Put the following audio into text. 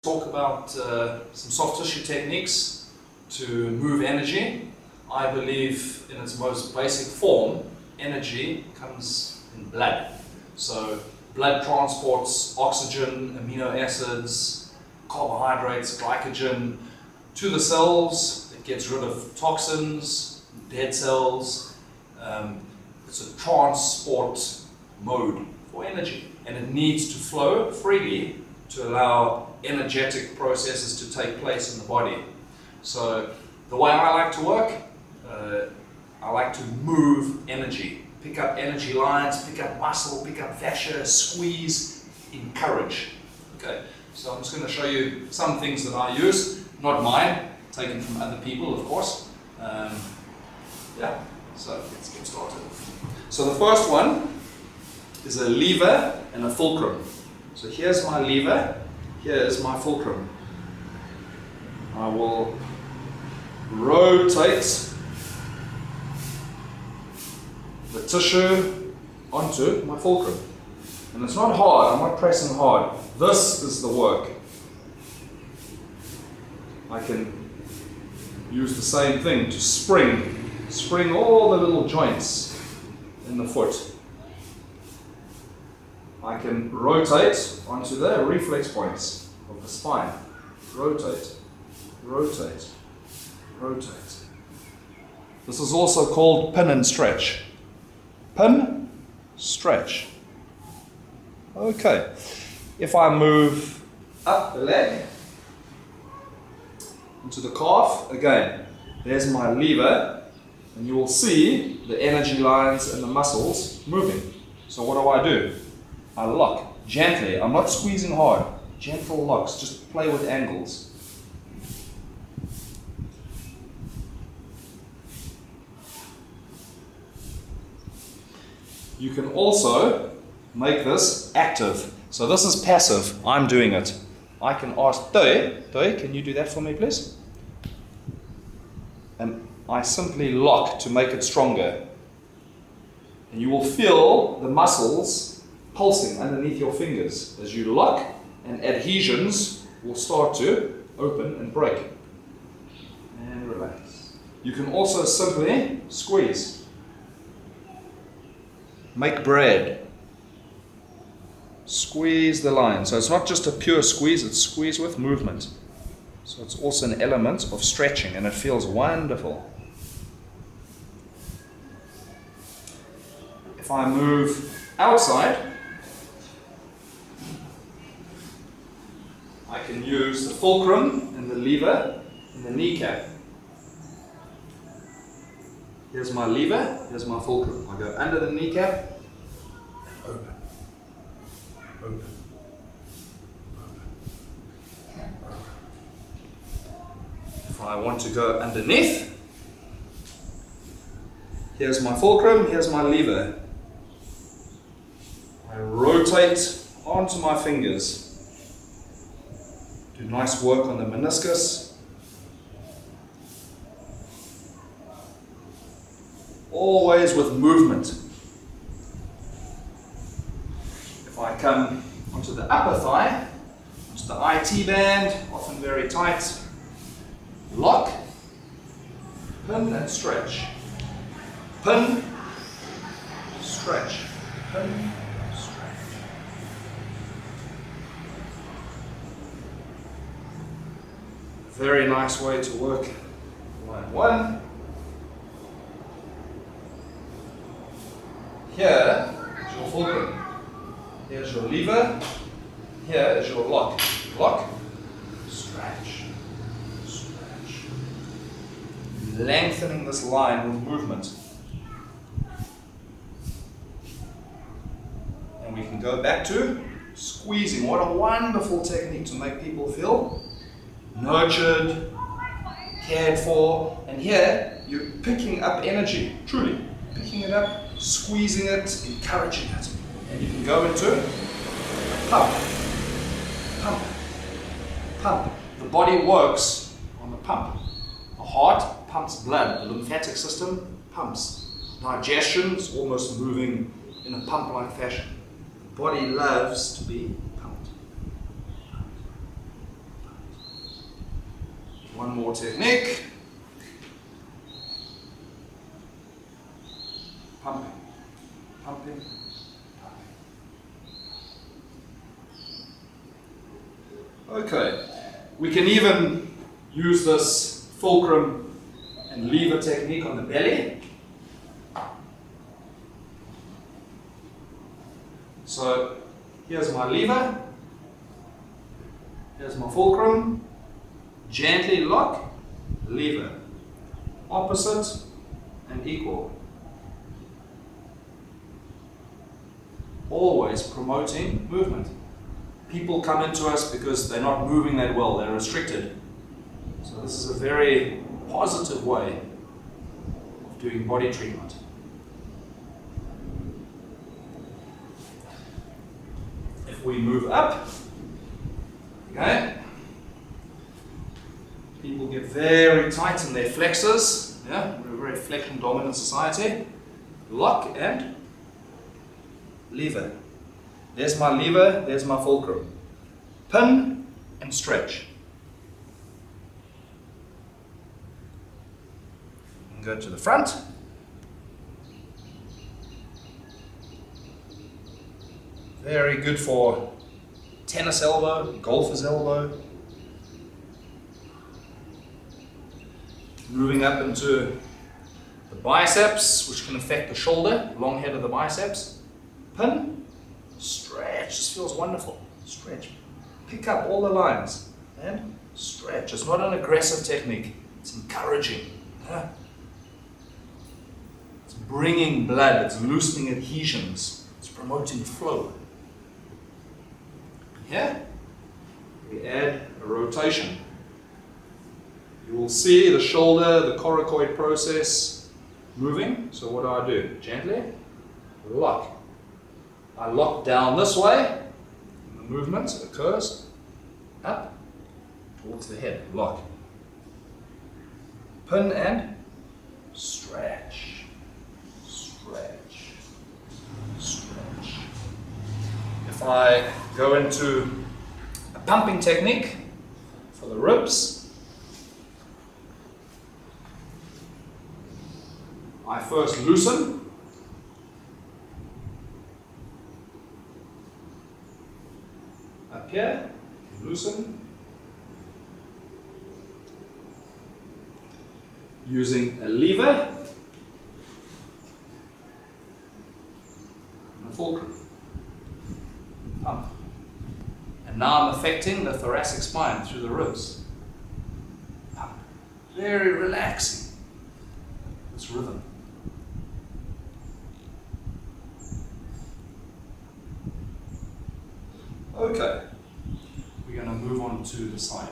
Talk about some soft tissue techniques to move energy. I believe in its most basic form, energy comes in blood. So blood transports oxygen, amino acids, carbohydrates, glycogen to the cells. It gets rid of toxins, dead cells. It's a transport mode for energy, and it needs to flow freely to allow energetic processes to take place in the body. So the way I like to work, I like to move energy. Pick up energy lines, pick up muscle, pick up fascia, squeeze, encourage. Okay, so I'm just going to show you some things that I use, not mine, taken from other people, of course. Yeah, so let's get started. So the first one is a lever and a fulcrum. So here's my lever, here is my fulcrum. I will rotate the tissue onto my fulcrum. And it's not hard, I'm not pressing hard. This is the work. I can use the same thing to spring all the little joints in the foot. I can rotate onto the reflex points of the spine. Rotate, rotate, rotate. This is also called pin and stretch. Pin, stretch. Okay. If I move up the leg into the calf, again, there's my lever, and you will see the energy lines and the muscles moving. So what do? I lock gently. I'm not squeezing hard. Gentle locks. Just play with angles. You can also make this active. So this is passive. I'm doing it. I can ask Doi, can you do that for me, please? And I simply lock to make it stronger. And you will feel the muscles pulsing underneath your fingers as you lock, and adhesions will start to open and break. And relax. You can also simply squeeze. Make bread. Squeeze the line. So it's not just a pure squeeze, it's squeeze with movement. So it's also an element of stretching, and it feels wonderful. If I move outside, I can use the fulcrum and the lever and the kneecap. Here's my lever, here's my fulcrum. I go under the kneecap and open, open, open, open. If I want to go underneath, here's my fulcrum, here's my lever. I rotate onto my fingers. Do nice work on the meniscus. Always with movement. If I come onto the upper thigh, onto the IT band, often very tight, lock, pin and stretch. Pin, stretch, pin, stretch. Very nice way to work line one. Here is your fulcrum. Here's your lever. Here is your lock. Lock, stretch, stretch. Lengthening this line with movement. And we can go back to squeezing. What a wonderful technique to make people feel nurtured, cared for, and here you're picking up energy, truly picking it up, squeezing it, encouraging it, and you can go into pump, pump, pump. The body works on the pump. The heart pumps blood, the lymphatic system pumps. Digestion is almost moving in a pump-like fashion. The body loves to be pumped. One more technique. Pumping, pumping, pumping. Okay, we can even use this fulcrum and lever technique on the belly. So here's my lever, here's my fulcrum, gently lock, lever, opposite and equal. Always promoting movement. People come into us because they're not moving that well, they're restricted. So this is a very positive way of doing body treatment. If we move up, okay, people get very tight in their flexors. Yeah, we're a very flexion dominant society. Lock and lever. There's my lever, there's my fulcrum. Pin and stretch. And go to the front. Very good for tennis elbow, golfer's elbow. Moving up into the biceps, which can affect the shoulder, long head of the biceps. Pin, stretch, this feels wonderful. Stretch, pick up all the lines and stretch. It's not an aggressive technique, it's encouraging. It's bringing blood, it's loosening adhesions, it's promoting flow. Here, we add a rotation. You will see the shoulder, the coracoid process moving. So what do? Gently lock. I lock down this way, and the movement occurs up towards the head. Lock. Pin and stretch. Stretch. Stretch. If I go into a pumping technique for the ribs, I first loosen, up here, loosen, using a lever and a fulcrum, pump. And now I'm affecting the thoracic spine through the ribs. Pump. Very relaxing, this rhythm. Okay, we're going to move on to the side.